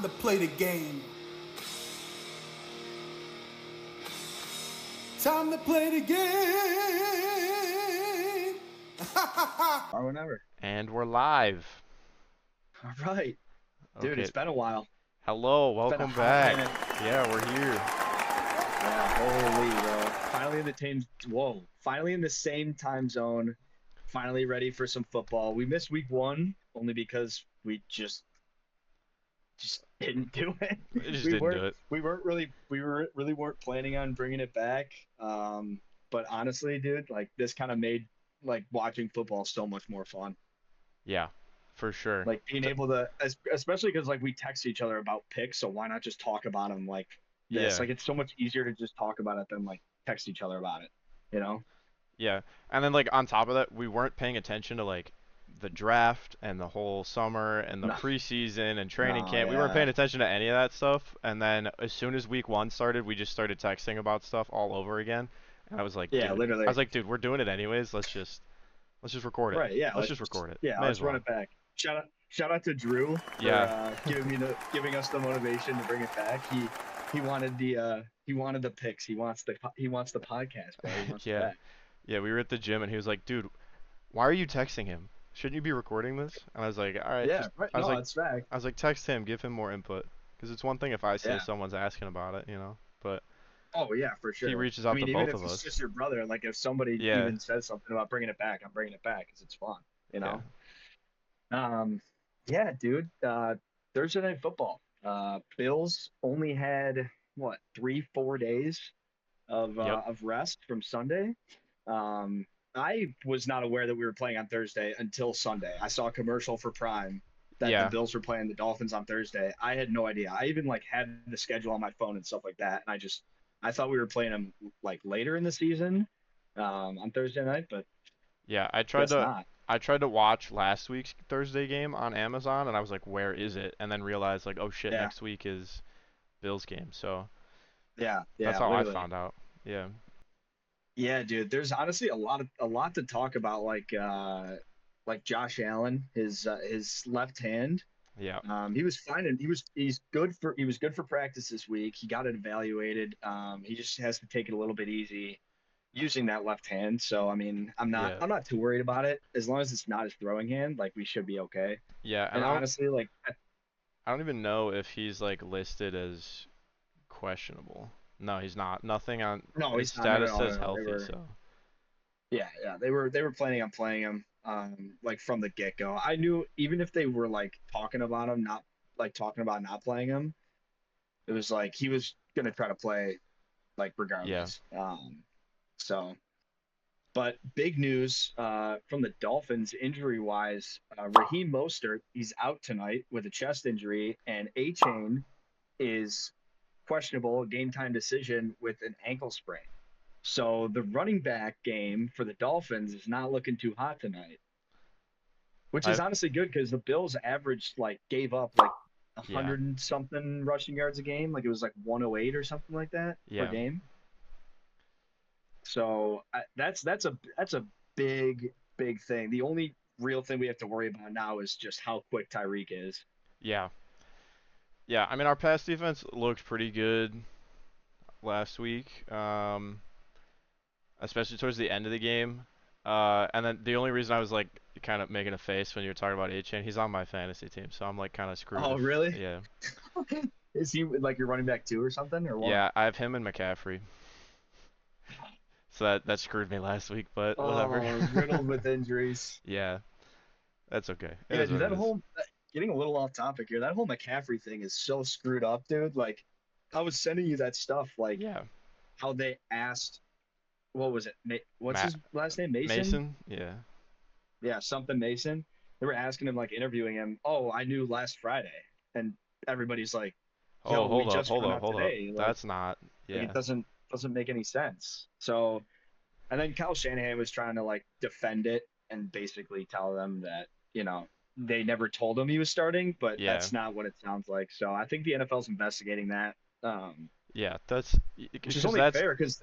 to play the game. Time to play the game. Or whenever. And we're live. All right. Dude, Okay. it's been a while. Hello, welcome back. Yeah, we're here. Yeah, holy, bro. Finally in the same time zone. Finally ready for some football. We missed week 1 only because we just didn't do it. We just didn't do it. We weren't planning on bringing it back. But honestly, dude, like this kind of made like watching football so much more fun. Yeah, for sure. Like being able to, especially because like we text each other about picks, so why not just talk about them like this? Yeah. Like it's so much easier to just talk about it than like text each other about it, you know? Yeah. And then like on top of that, we weren't paying attention to like the draft and the whole summer and the No. preseason and training No, camp. We weren't yeah. paying attention to any of that stuff. And then as soon as week 1 started, we just started texting about stuff all over again. And I was like, Yeah, dude, literally. I was like, dude, we're doing it anyways. Let's just record it. Right, yeah. Let's just record it. Yeah, May let's as well. run it back. Shout out to Drew for giving us the motivation to bring it back. He wanted the picks. He wants the podcast, bro. He wants it Yeah. back. Yeah, we were at the gym and he was like, dude, why are you texting him? Shouldn't you be recording this? And I was like, all right. Yeah, right. I was No, like, it's fact. I was like, text him, give him more input. Because it's one thing if I say someone's asking about it, you know. But Oh yeah, for sure. he reaches out to even both if of it's us. just your brother, like if somebody even says something about bringing it back, I'm bringing it back because it's fun, you know. Yeah, dude. Thursday night football. Bills only had what 3-4 days of rest from Sunday. I was not aware that we were playing on Thursday until Sunday. I saw a commercial for Prime that the Bills were playing the Dolphins on Thursday. I had no idea. I even like had the schedule on my phone and stuff like that, and I thought we were playing them like later in the season on Thursday night, but yeah, I tried to watch last week's Thursday game on Amazon, and I was like, where is it? And then realized like, oh shit, next week is Bills game. So yeah, that's how literally. I found out. Yeah. Yeah, dude. There's honestly a lot to talk about, like Josh Allen, his left hand. Yeah. He was fine, and he was good for practice this week. He got it evaluated. He just has to take it a little bit easy using that left hand. So I mean, I'm not too worried about it as long as it's not his throwing hand. Like we should be okay. Yeah, and honestly, like I don't even know if he's like listed as questionable. No, he's not. Nothing on his status says healthy. So yeah, they were planning on playing him like from the get go. I knew even if they were like talking about him, not like talking about not playing him, it was like he was gonna try to play like regardless. Yeah. So, but big news from the Dolphins injury wise, Raheem Mostert, he's out tonight with a chest injury, and A-Chain is questionable game time decision with an ankle sprain. So the running back game for the Dolphins is not looking too hot tonight, which is honestly good because the Bills gave up like 100 and something rushing yards a game. Like it was like 108 or something like that per game. So that's a big thing. The only real thing we have to worry about now is just how quick Tyreek is. Yeah. Yeah, I mean, our pass defense looked pretty good last week, especially towards the end of the game. And then the only reason I was like kind of making a face when you were talking about A-Chain, he's on my fantasy team, so I'm like kind of screwed. Oh, really? Yeah. Is he like your running back 2 or something, or what? Yeah, I have him and McCaffrey. So that screwed me last week, but whatever. Riddled with injuries. Yeah, that's okay. Yeah, dude, that whole getting a little off topic here. That whole McCaffrey thing is so screwed up, dude. Like, I was sending you that stuff, like how they asked, what was it? What's his last name? Mason. Mason. Yeah. Yeah, something Mason. They were asking him, like interviewing him. Oh, I knew last Friday, and everybody's like, "Oh, hold up. Like, that's not. Yeah, like, it doesn't make any sense." So, and then Kyle Shanahan was trying to like defend it and basically tell them that they never told him he was starting, but that's not what it sounds like. So I think the NFL's investigating that. Yeah, that's which is only fair because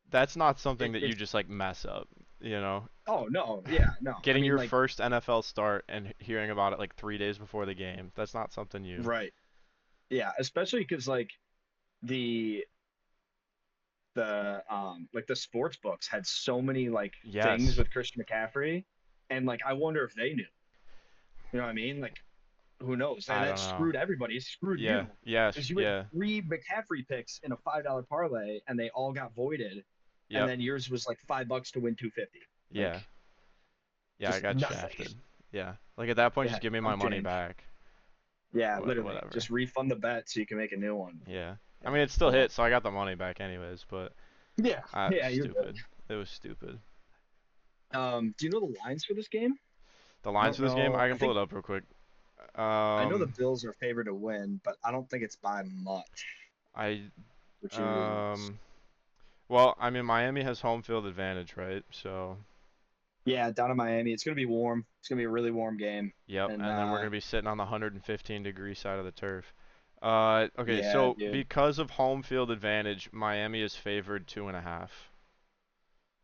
that's not something that you just like mess up, you know. Oh no, yeah, no. Getting your first NFL start and hearing about it like 3 days before the game, that's not something you. Right. Yeah, especially because like the like the sports books had so many like things Yes. with Christian McCaffrey, and like I wonder if they knew. You know what I mean? Like who knows? And I that don't know. screwed everybody. It screwed Yeah. you Yes. because you had Yeah. 3 McCaffrey picks in a $5 parlay, and they all got voided, and Yep. then yours was like $5 to win 250. Like Yeah. Yeah, I just got nothing. shafted. Yeah. Like at that point, Yeah, just give me my chump money change. back. Yeah, literally. Whatever. Just refund the bet so you can make a new one. Yeah. I Yeah. mean, it still Oh well. hit, so I got the money back anyways, but Yeah. Yeah, you're good. stupid. It was stupid. Do you know the lines for this game? The I lines don't for this game, know. I can pull it up real quick. I know the Um, Bills are favored to win, but I don't think it's by much. I Which is um, well, I mean, Miami has home field advantage, right? So, yeah, down in Miami. It's gonna be warm. It's gonna be a really warm game. yep. And And then we're gonna be sitting on the 115-degree side of the turf. Okay, yeah, so dude. because of home field advantage, Miami is favored 2.5.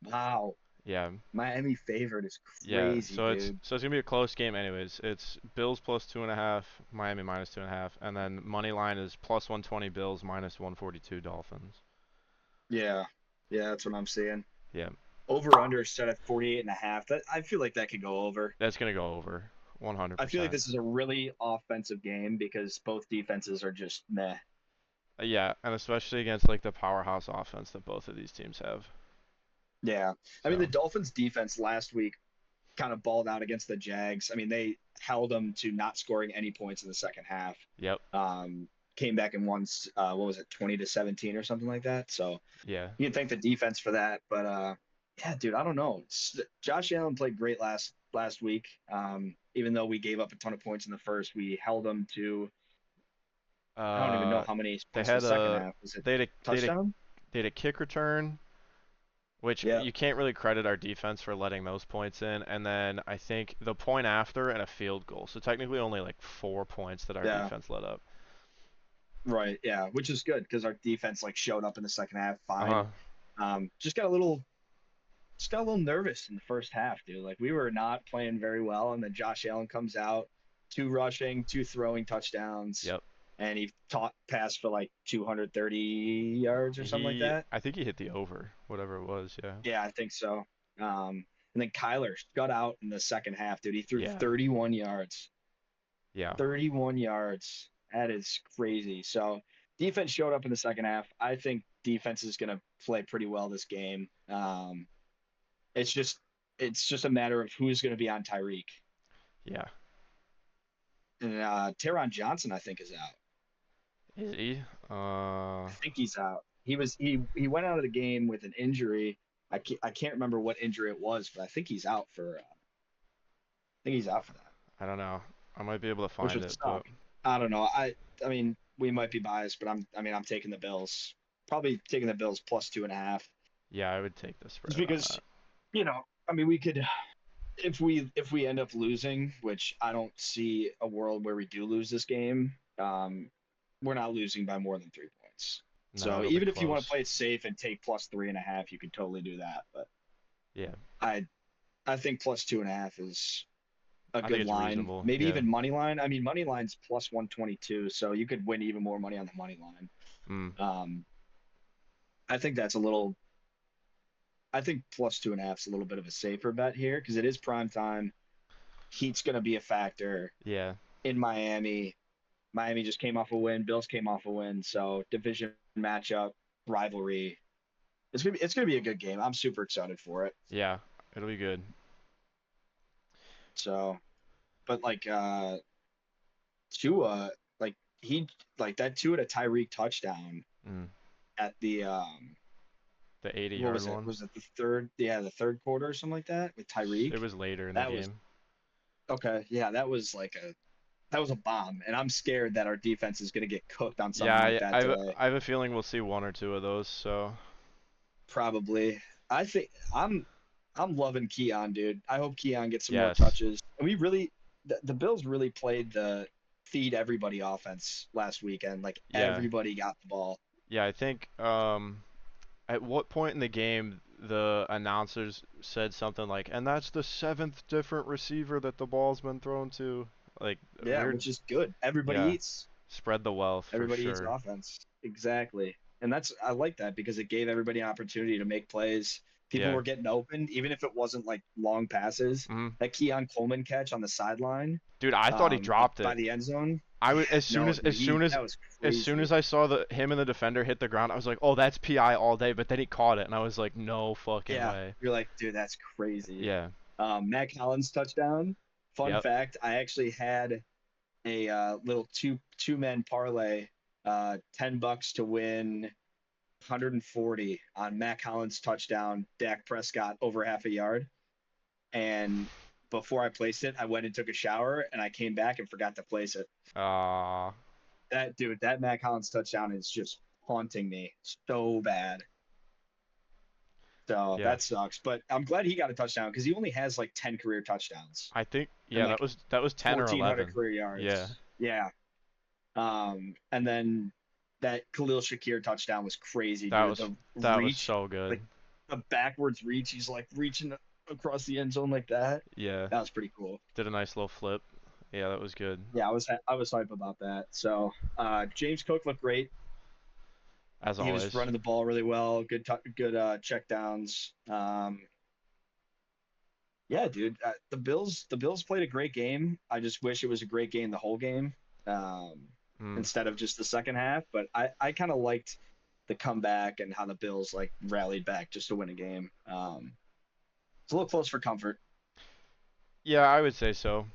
Wow. Yeah, Miami favored is yeah. crazy, dude. So it's gonna be a close game, anyways. It's Bills plus 2.5, Miami minus 2.5, and then money line is plus 120 Bills, minus 142 Dolphins. Yeah. Yeah, that's what I'm seeing. Yeah, Over under set at 48 and a half. That I feel like that could go over. that's gonna go over I feel like 100%. this is a really offensive game because both defenses are just meh. Yeah, and especially against like the powerhouse offense that both of these teams have. Yeah. I mean, the So, Dolphins defense last week kind of balled out against the Jags. I mean, they held them to not scoring any points in the second half. yep, Um, Came back and won, what was it, 20-17 or something like that. So yeah, you can thank the defense for that. But yeah, dude, I don't know. Josh Allen played great last week. Even though we gave up a ton of points in the first, we held them to I don't even know uh, how many they points in the had second a half. Was it they had a they had a touchdown? they had a kick return, which Yeah, you can't really credit our defense for letting those points in, and then I think the point after and a field goal. So technically only like 4 points that our yeah, defense let up. right, yeah, which is good because our defense like showed up in the second half fine. Uh-huh. Just got a little nervous in the first half, dude. Like we were not playing very well, and then Josh Allen comes out, 2 rushing, 2 throwing touchdowns, Yep. and he passed for like 230 yards or something like that. I think he hit the over, whatever it was. Yeah. Yeah, I think so. And then Kyler got out in the second half, dude. He threw Yeah. 31 yards. Yeah. 31 yards. That is crazy. So defense showed up in the second half. I think defense is going to play pretty well this game. It's just a matter of who's going to be on Tyreek. Yeah. And Taron Johnson, I think, is out. Is he? I think he's out. He went out of the game with an injury. I can't remember what injury it was, but I think he's out for. I think he's out for that, I don't know. I might be able to which find would it, but suck. I don't know. I mean, we might be biased, but I'm taking the Bills. Probably taking the Bills plus 2.5. yeah, I would take the spread Just on because that. I mean, we could if we end up losing, which I don't see a world where we do lose this game. We're not losing by more than 3 points. No, So it'll be even if you want to close. play it safe and take plus 3.5, you could totally do that. But Yeah. I I think plus 2.5 is a I think good it's line. reasonable. Maybe Yeah. even money line. I mean, money line's plus 122, so you could win even more money on the money line. Mm. Um, I think that's a little. I think plus 2.5 is a little bit of a safer bet here because it is prime time. Heat's going to be a factor Yeah. in Miami. Miami just came off a win. Bills came off a win. So division matchup, rivalry. It's gonna be a good game. I'm super excited for it. Yeah. It'll be good. So, but like Tua, like he like that Tua to Tyreek touchdown Mm. at the The 80 what yard was it? one. Was it the third? Yeah, the third quarter or something like that with It Tyreek. was later in the That was game. okay. Yeah, that was a bomb, and I'm scared that our defense is gonna get cooked on Yeah, something like that today. I have a feeling we'll see one or two of those. So Probably. I think I'm loving Keon, dude. I hope Keon gets some more yes. touches. And we really the Bills really played the feed everybody offense last weekend. Like Yeah. everybody got the ball. Yeah. I think at what point in the game the announcers said something like, and that's the seventh different receiver that the ball's been thrown to. Like Yeah, weird. which is good. Everybody Yeah. eats. Spread the wealth for Everybody eats sure. offense. Exactly. And I like that because it gave everybody an opportunity to make plays. People Yeah. were getting open, even if it wasn't like long passes. Hmm. That Keon Coleman catch on the sideline, Dude, I thought he dropped by it. the end zone. I would No, dude, that was as soon crazy. as I saw him and the defender hit the ground, I was like, oh, that's PI all day. But then he caught it, and I was like, no fucking Yeah, way. you're like, dude, that's crazy. Yeah. Matt Collins touchdown. Fun Yep. fact: I actually had a little two man parlay, $10 to win 140 on Matt Collins touchdown, Dak Prescott over half a yard. And before I placed it, I went and took a shower, and I came back and forgot to place it. Uh, That Matt Collins touchdown is just haunting me so bad. So yeah. that sucks. But I'm glad he got a touchdown because he only has like 10 career touchdowns I think and yeah, like that was 10 or 1,400 11. career Yeah. yards. Yeah. And then that Khalil Shakir touchdown was crazy, That dude. was The that was reach, so good. like the backwards reach, he's like reaching across the end zone like that. Yeah. That was pretty cool. Did a nice little flip. Yeah, that was good. Yeah, I was hype about that. So James Cook looked great. As He was always. running the ball really well. Good check downs. Yeah, dude. The Bills played a great game. I just wish it was a great game the whole game, um, Mm. instead of just the second half. But I kind of liked the comeback and how the Bills like rallied back just to win a game. It's a little close for comfort. Yeah, I would say so.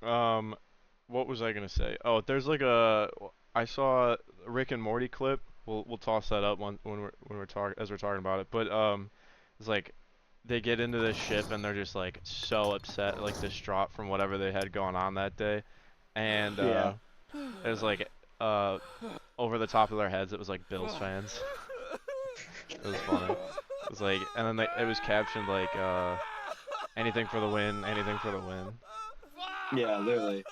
Um, what was I gonna say? Oh, there's like I saw a Rick and Morty clip. We'll toss that up when we're talking as we're talking about it. But it's like they get into this ship and they're just like so upset, like distraught from whatever they had going on that day, and Yeah, it was like uh over the top of their heads, it was like Bills fans. It was funny. It was like, and then it was captioned like anything for the win, anything for the win. yeah, literally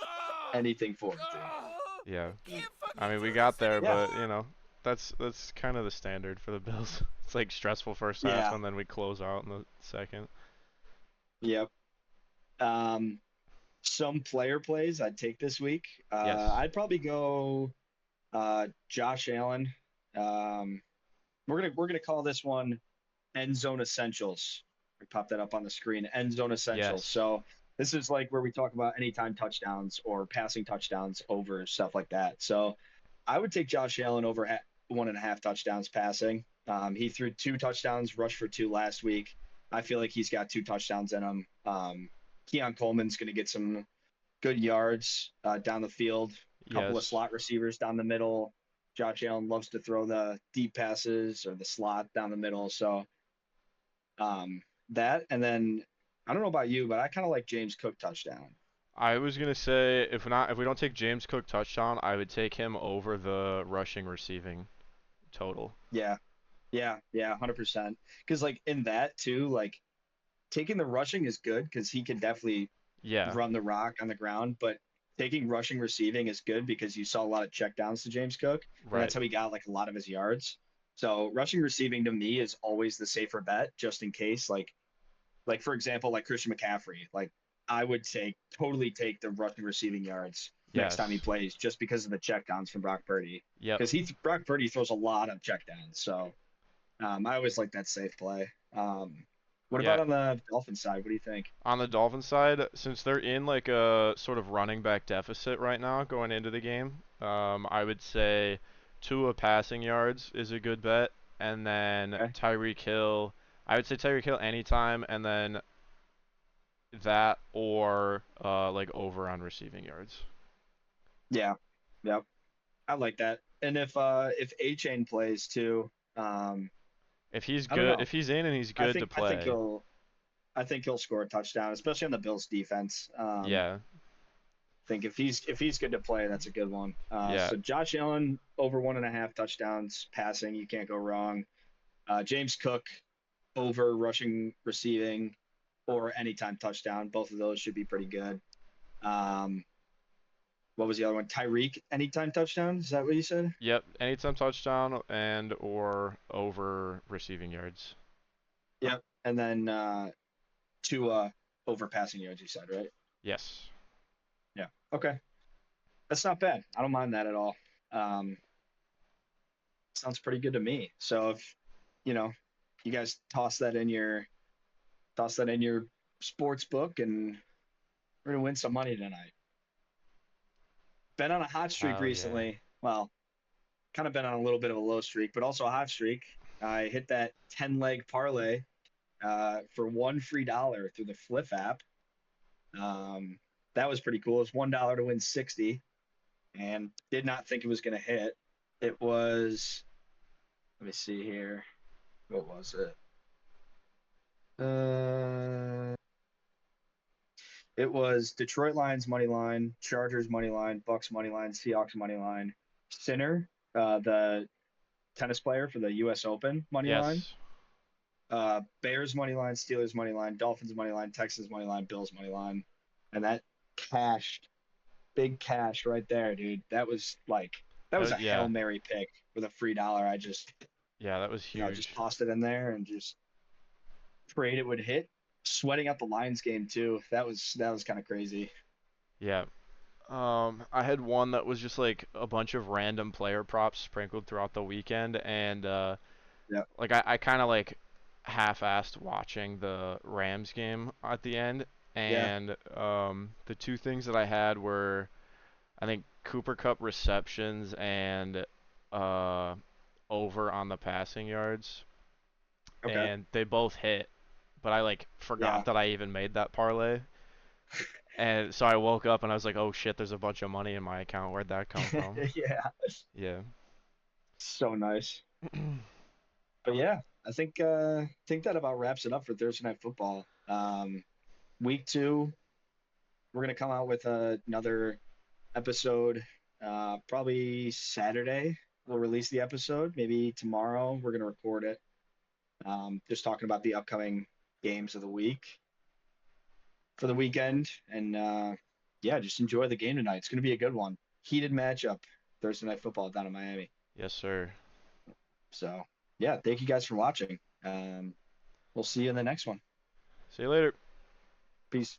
anything for it, dude. Yeah. I mean, we got there, Yeah, but that's kind of the standard for the Bills. It's like stressful first half, yeah, and then we close out in the second. yep. Some player plays I'd take this week. Yes. I'd probably go Josh Allen. Um, we're gonna call this one end zone essentials. We pop that up on the screen. End zone essentials. Yes. So this is like where we talk about anytime touchdowns or passing touchdowns over stuff like that. So I would take Josh Allen over 1.5 touchdowns passing. He threw 2 touchdowns, rushed for 2 last week. I feel like he's got 2 touchdowns in him. Keon Coleman's going to get some good yards down the field. A couple of Yes. slot receivers down the middle. Josh Allen loves to throw the deep passes or the slot down the middle. So that, and then I don't know about you, but I kind of like James Cook touchdown. I was gonna say if we don't take James Cook touchdown, I would take him over the rushing receiving total. Yeah, yeah, 100%. Because like in that too, like taking the rushing is good because he can definitely Yeah. run the rock on the ground, but taking rushing receiving is good because you saw a lot of checkdowns to James Cook, and Right. that's how he got like a lot of his yards. So rushing receiving to me is always the safer bet, just in case. Like for example, like Christian McCaffrey, like I would totally take the rushing receiving yards next time he Yes. plays, just because of the checkdowns from Brock Purdy. Yep. Because Brock Purdy throws a lot of checkdowns, so I always like that safe play. What Yeah. about on the Dolphins side? What do you think? On the Dolphins side, since they're in like a sort of running back deficit right now going into the game, I would say Tua passing yards is a good bet, and then Okay. Tyreek Hill. I would say Tyreek Hill anytime, and then that or like over on receiving yards. Yeah, yep, I like that. And if A Chain plays too, If he's I don't good, know. if he's in and he's I good to think I think play, he'll I think he'll score a touchdown, especially on the Bills defense. yeah, Think if he's good to play, that's a good one. yeah, So Josh Allen over 1.5 touchdowns passing, you can't go wrong. James Cook over rushing, receiving, or anytime touchdown. Both of those should be pretty good. Um, what was the other one? Tyreek anytime touchdown. Is that what you said? yep. Anytime touchdown and or over receiving yards. Yep. And then two over passing yards. You said right? Yes. Yeah. Okay. That's not bad. I don't mind that at all. Um, Sounds pretty good to me. So if you know, you guys toss that in your sports book, and we're gonna win some money tonight. Been on a hot streak Hell yeah. recently. Well, kind of been on a little bit of a low streak, but also a hot streak. I hit that 10 leg parlay for one free dollar through the Flip app. Um, that was pretty cool. It's $1 to win 60, and did not think it was going to hit. It was, let me see here. What was it? It was Detroit Lions money line, Chargers money line, Bucks money line, Seahawks money line, Sinner, the tennis player for the U.S. Open money line, Yes. Bears money line, Steelers money line, Dolphins money line, Texans money line, Bills money line, and that cashed, big cash right there, dude. That was a Hail Yeah. Mary pick with a free dollar. I just Yeah, that was just huge. tossed it in there and just prayed it would hit. Sweating out the Lions game too. That was kind of crazy. Yeah. I had one that was just like a bunch of random player props sprinkled throughout the weekend, and Yeah, like I kind of like half-assed watching the Rams game at the end, yeah, and the two things that I had were I think Cooper Cup receptions and uh, over on the passing yards, okay, and they both hit, but I like yeah, forgot that I even made that parlay. And so I woke up and I was like, "Oh shit, there's a bunch of money in my account. Where'd that come from?" yeah. Yeah. So nice. But yeah, I think that about wraps it up for Thursday night football. Week two, we're gonna come out with another episode. Probably Saturday. We'll release the episode. Maybe tomorrow we're gonna record it. Just talking about the upcoming games of the week for the weekend, and yeah, just enjoy the game tonight. It's gonna be a good one. Heated matchup Thursday night football down in Miami. Yes, sir. So yeah, thank you guys for watching. We'll see you in the next one. See you later. Peace.